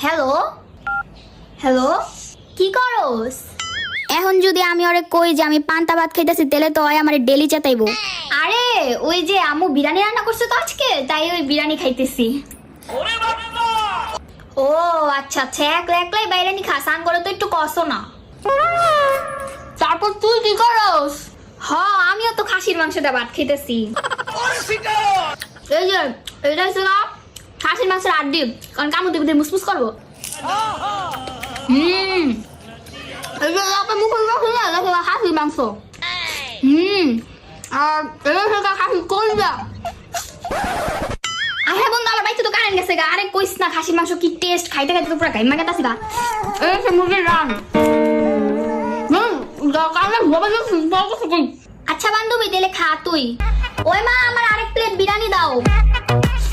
Hello hello, কি করস? এখন যদি আমি ওরে কই যে আমি পান্তা ভাত খাইতেছি তাহলে তো হয় আমার ডেলি চেতাইবো। আরে ওই যে আম্মু বিরিয়ানি রান্না করছে তো আজকে, তাই ওই বিরিয়ানি খাইতেছি। ও আচ্ছা আচ্ছা, একলা একলাই বাইরে নি খাস, আঙ্গরে তো একটু কষ্ট না। তারপর তুই কি করস? আমিও তো খাসির মাংসটা ভাত খেতেছি। এই যে এটা হচ্ছে না খাসির মাংসের আড্ডি, কারণ কামড় দিতে মুসমুস করবো। এই যে আপনার মুখে খাসির মাংস। আর এটা হচ্ছে খাসির কলজা। আরে বন্ধু, আমার বাইতে তো কারেন্ট গেছে গা। আরে কইস না, খাসির মাংস কি টেস্ট, খাইতে খাইতে তো পুরো গাইমা গেতাছি গা। এই হচ্ছে মুরগির রান। আচ্ছা বান্ধবী, তাহলে খা তুই। ওই মা, আমার আরেক প্লেট বিরিয়ানি দাও।